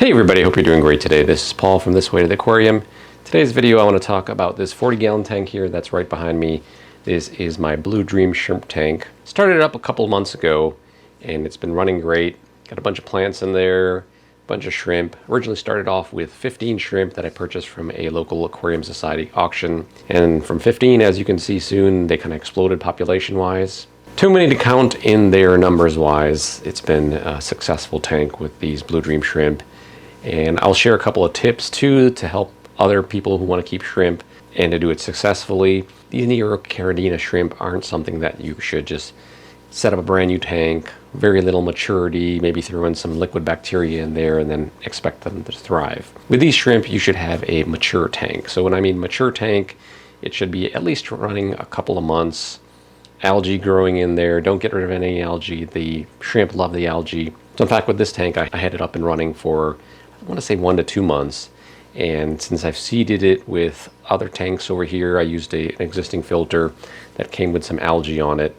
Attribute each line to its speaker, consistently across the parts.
Speaker 1: Hey everybody, hope you're doing great today. This is Paul from This Way to the Aquarium. Today's video I want to talk about this 40-gallon tank here that's right behind me. This is my Blue Dream shrimp tank. Started it up a couple months ago and it's been running great. Got a bunch of plants in there, a bunch of shrimp. Originally started off with 15 shrimp that I purchased from a local Aquarium Society auction. And from 15, as you can see soon, they kind of exploded population-wise. Too many to count in there numbers-wise. It's been a successful tank with these Blue Dream shrimp. And I'll share a couple of tips too to help other people who want to keep shrimp and to do it successfully. These Neocaridina shrimp aren't something that you should just set up a brand new tank, very little maturity, maybe throw in some liquid bacteria in there and then expect them to thrive. With these shrimp, you should have a mature tank. So when I mean mature tank, it should be at least running a couple of months. Algae growing in there. Don't get rid of any algae. The shrimp love the algae. So in fact, with this tank, I had it up and running for, I want to say 1 to 2 months. And since I've seeded it with other tanks over here, I used an existing filter that came with some algae on it.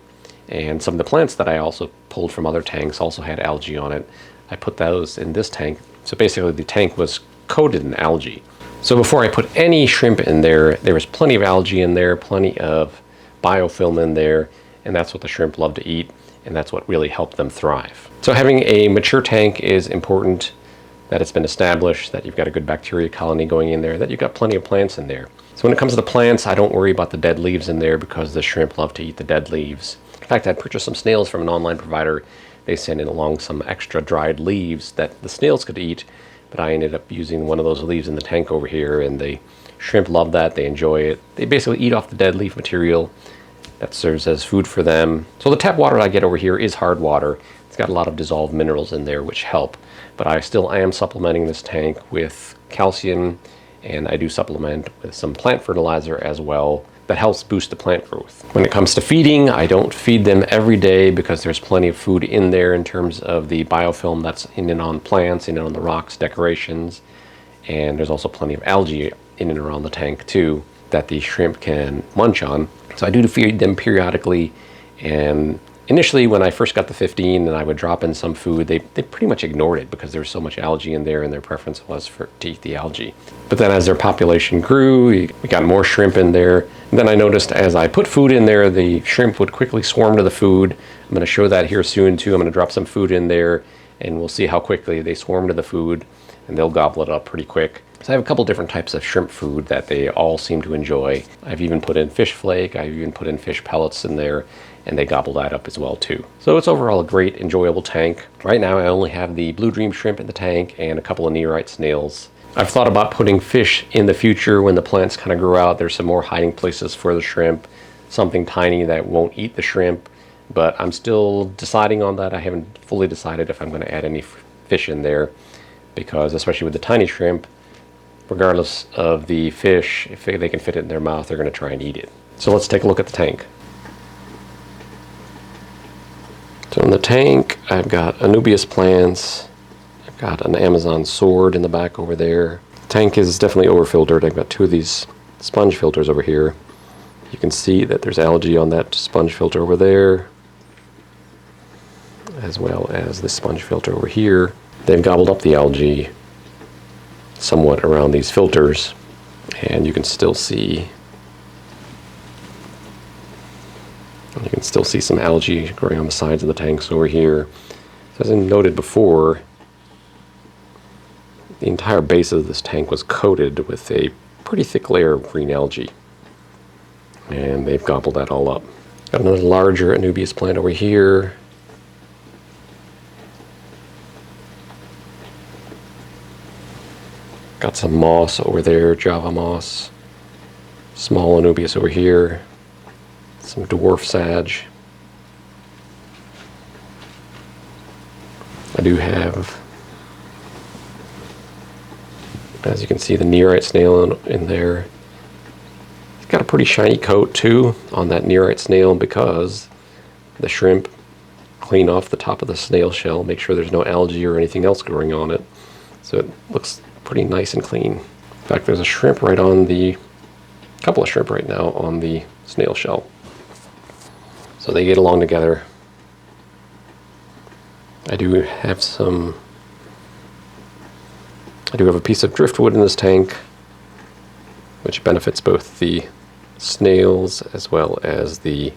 Speaker 1: And some of the plants that I also pulled from other tanks also had algae on it. I put those in this tank. So basically the tank was coated in algae. So before I put any shrimp in there, there was plenty of algae in there, plenty of biofilm in there, and that's what the shrimp love to eat, and that's what really helped them thrive. So having a mature tank is important, that it's been established, that you've got a good bacteria colony going in there, that you've got plenty of plants in there. So when it comes to the plants, I don't worry about the dead leaves in there because the shrimp love to eat the dead leaves. In fact, I purchased some snails from an online provider. They sent in along some extra dried leaves that the snails could eat, but I ended up using one of those leaves in the tank over here, and the shrimp love that, they enjoy it. They basically eat off the dead leaf material. That serves as food for them. So the tap water I get over here is hard water. It's got a lot of dissolved minerals in there which help. But I am supplementing this tank with calcium, and I do supplement with some plant fertilizer as well that helps boost the plant growth. When it comes to feeding, I don't feed them every day because there's plenty of food in there in terms of the biofilm that's in and on plants, in and on the rocks, decorations. And there's also plenty of algae in and around the tank too that the shrimp can munch on. So I do feed them periodically, and initially when I first got the 15 and I would drop in some food, they pretty much ignored it because there was so much algae in there and their preference was to eat the algae. But then as their population grew, we got more shrimp in there. And then I noticed as I put food in there, the shrimp would quickly swarm to the food. I'm going to show that here soon too. I'm going to drop some food in there and we'll see how quickly they swarm to the food, and they'll gobble it up pretty quick. So I have a couple different types of shrimp food that they all seem to enjoy. I've even put in fish flake, I've even put in fish pellets in there, and they gobble that up as well too. So it's overall a great, enjoyable tank. Right now I only have the Blue Dream shrimp in the tank and a couple of neorite snails. I've thought about putting fish in the future when the plants kind of grow out. There's some more hiding places for the shrimp, something tiny that won't eat the shrimp, but I'm still deciding on that. I haven't fully decided if I'm going to add any fish in there, because especially with the tiny shrimp, regardless of the fish, if they can fit it in their mouth, they're going to try and eat it. So let's take a look at the tank. So in the tank, I've got Anubias plants. I've got an Amazon sword in the back over there. The tank is definitely over-filtered. I've got 2 of these sponge filters over here. You can see that there's algae on that sponge filter over there, as well as this sponge filter over here. They've gobbled up the algae somewhat around these filters, and you can still see some algae growing on the sides of the tanks over here. So as I noted before, the entire base of this tank was coated with a pretty thick layer of green algae, and they've gobbled that all up. Got another larger Anubias plant over here. Got some moss over there, Java moss. Small Anubias over here. Some dwarf sage. I do have, as you can see, the neorite snail in there. It's got a pretty shiny coat too on that neorite snail because the shrimp clean off the top of the snail shell, make sure there's no algae or anything else growing on it. So it looks pretty nice and clean. In fact, there's a couple of shrimp right now on the snail shell. So they get along together. I do have some I do have a piece of driftwood in this tank, which benefits both the snails as well as the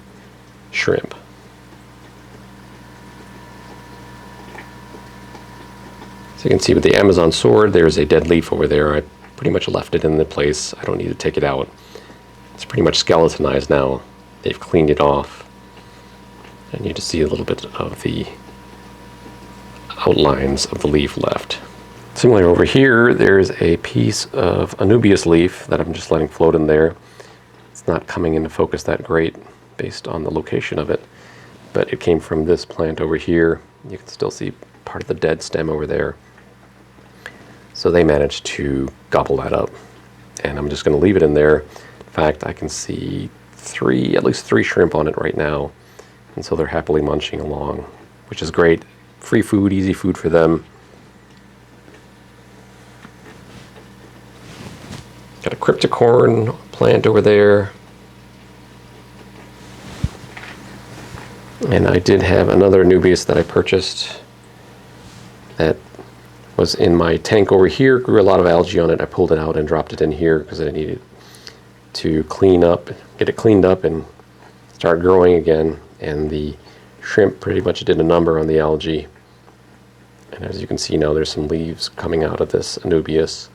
Speaker 1: shrimp. So you can see with the Amazon sword, there's a dead leaf over there. I pretty much left it in the place. I don't need to take it out. It's pretty much skeletonized now. They've cleaned it off. And you just see a little bit of the outlines of the leaf left. Similarly over here, there's a piece of Anubias leaf that I'm just letting float in there. It's not coming into focus that great based on the location of it, but it came from this plant over here. You can still see part of the dead stem over there. So they managed to gobble that up, and I'm just going to leave it in there. In fact, I can see at least three shrimp on it right now, and so they're happily munching along, which is great. Free food, easy food for them. Got a cryptocorn plant over there. And I did have another Anubias that I purchased that was in my tank over here. Grew a lot of algae on it. I pulled it out and dropped it in here because I needed to get it cleaned up and start growing again. And the shrimp pretty much did a number on the algae. And as you can see now, there's some leaves coming out of this Anubias.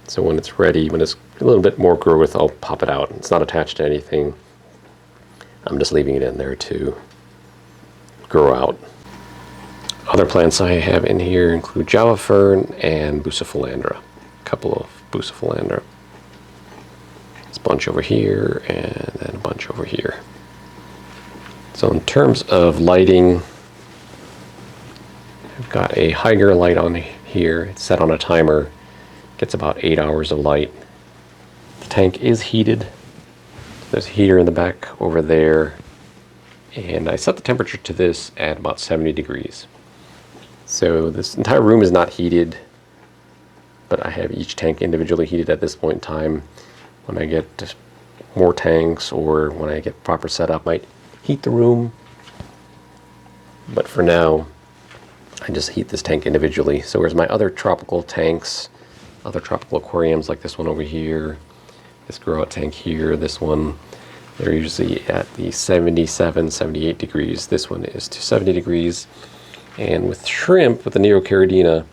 Speaker 1: So when it's ready, when it's a little bit more growth, I'll pop it out. It's not attached to anything. I'm just leaving it in there to grow out. Other plants I have in here include Java fern and Bucephalandra. A couple of Bucephalandra. There's a bunch over here and then a bunch over here. So in terms of lighting, I've got a Higher light on here. It's set on a timer. Gets about 8 hours of light. The tank is heated. There's a heater in the back over there. And I set the temperature to this at about 70 degrees. So this entire room is not heated, but I have each tank individually heated at this point in time. When I get more tanks or when I get proper setup, I might heat the room. But for now, I just heat this tank individually. So whereas my other tropical tanks, other tropical aquariums like this one over here, this grow out tank here, this one, they're usually at the 77, 78 degrees. This one is to 70 degrees. And with shrimp, with the Neocaridina,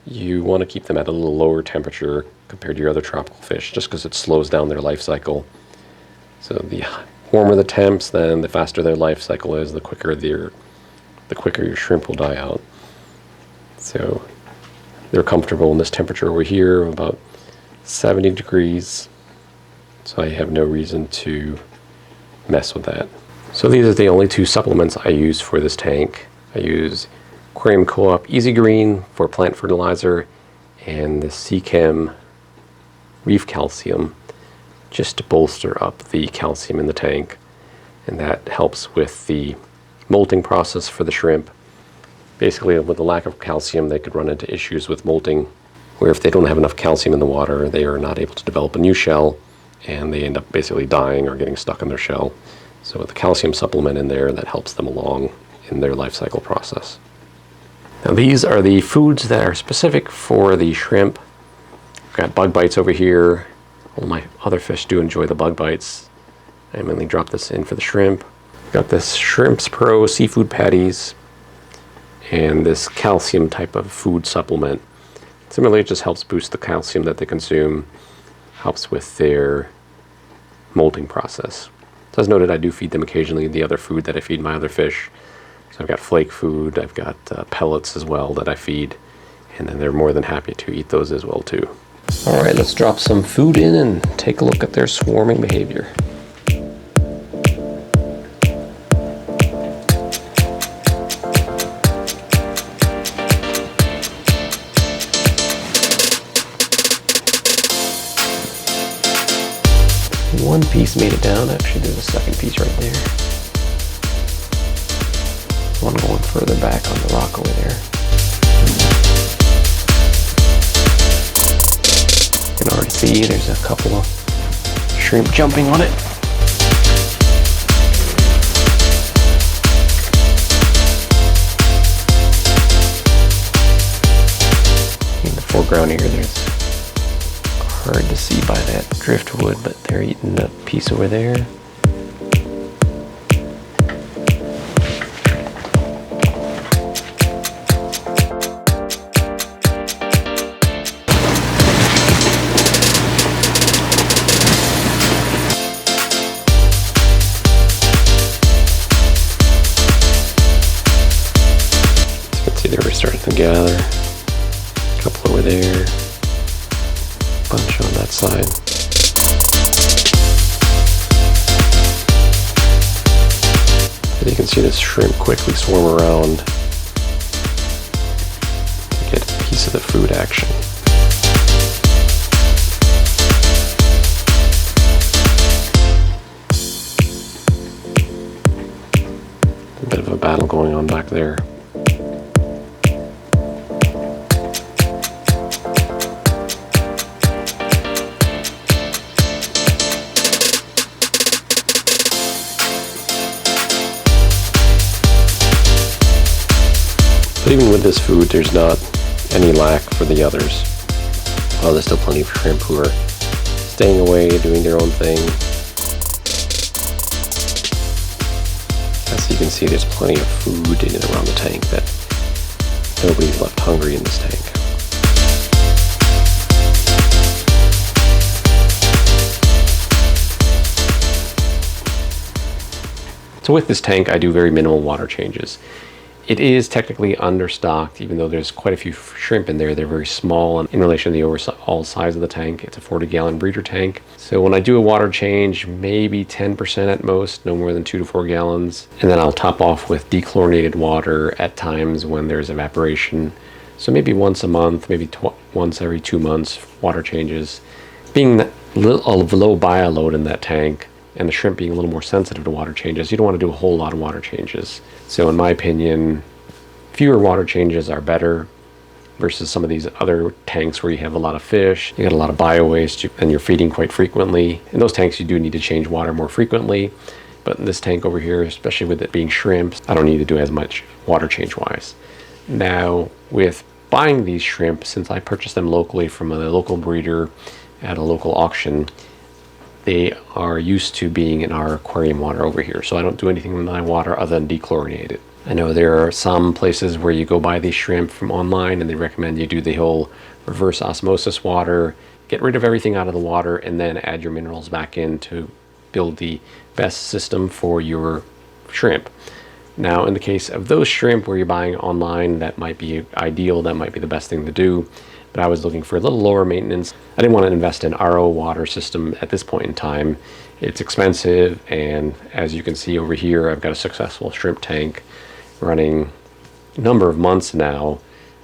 Speaker 1: you want to keep them at a little lower temperature compared to your other tropical fish, just because it slows down their life cycle. So the warmer the temps, then the faster their life cycle is, the quicker your shrimp will die out. So they're comfortable in this temperature over here, about 70 degrees. So I have no reason to mess with that. So these are the only two supplements I use for this tank. I use Aquarium Co-op Easy Green for plant fertilizer and the Seachem Reef Calcium just to bolster up the calcium in the tank. And that helps with the molting process for the shrimp. Basically, with the lack of calcium, they could run into issues with molting, where if they don't have enough calcium in the water, they are not able to develop a new shell, and they end up basically dying or getting stuck in their shell. So with the calcium supplement in there, that helps them along in their life cycle process. Now these are the foods that are specific for the shrimp. I've got bug bites over here. All my other fish do enjoy the bug bites. I mainly drop this in for the shrimp. Got this Shrimps Pro seafood patties and this calcium type of food supplement. Similarly, it just helps boost the calcium that they consume, helps with their molting process. So as noted, I do feed them occasionally the other food that I feed my other fish. So I've got flake food, I've got pellets as well that I feed, and then they're more than happy to eat those as well too. All right, let's drop some food in and take a look at their swarming behavior. One piece made it down. Actually, there's a second piece right there. One going further back on the rock over there. You can already see there's a couple of shrimp jumping on it. In the foreground here, there's hard to see by that driftwood, but they're eating a piece over there. See, they're starting to gather. A couple over there. Bunch on that side. And you can see this shrimp quickly swarm around to get a piece of the food action. A bit of a battle going on back there. But even with this food, there's not any lack for the others. Oh, there's still plenty of shrimp who are staying away, doing their own thing. As you can see, there's plenty of food in and around the tank that nobody's left hungry in this tank. So with this tank, I do very minimal water changes. It is technically understocked, even though there's quite a few shrimp in there. They're very small in relation to the overall size of the tank. It's a 40-gallon breeder tank. So when I do a water change, maybe 10% at most, no more than 2 to 4 gallons. And then I'll top off with dechlorinated water at times when there's evaporation. So maybe once a month, maybe once every 2 months, water changes. Being a low bioload in that tank, and the shrimp being a little more sensitive to water changes, you don't want to do a whole lot of water changes. So in my opinion, fewer water changes are better versus some of these other tanks where you have a lot of fish, you got a lot of bio waste, and you're feeding quite frequently. In those tanks, you do need to change water more frequently. But in this tank over here, especially with it being shrimp, I don't need to do as much water change wise. Now, with buying these shrimp, since I purchased them locally from a local breeder at a local auction, they are used to being in our aquarium water over here. So I don't do anything with my water other than dechlorinate it. I know there are some places where you go buy these shrimp from online and they recommend you do the whole reverse osmosis water, get rid of everything out of the water, and then add your minerals back in to build the best system for your shrimp. Now, in the case of those shrimp where you're buying online, that might be ideal, that might be the best thing to do. But I was looking for a little lower maintenance. I didn't want to invest in RO water system at this point in time. It's expensive, and as you can see over here, I've got a successful shrimp tank running a number of months now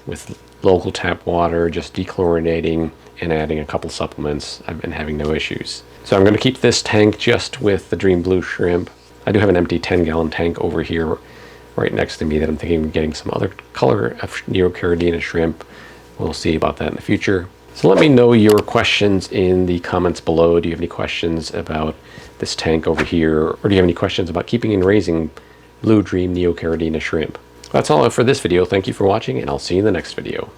Speaker 1: with local tap water, just dechlorinating and adding a couple supplements. I've been having no issues. So I'm going to keep this tank just with the Dream Blue shrimp. I do have an empty 10-gallon tank over here right next to me that I'm thinking of getting some other color of Neocaridina shrimp. We'll see about that in the future. So let me know your questions in the comments below. Do you have any questions about this tank over here? Or do you have any questions about keeping and raising Blue Dream Neocaridina shrimp? That's all for this video. Thank you for watching, and I'll see you in the next video.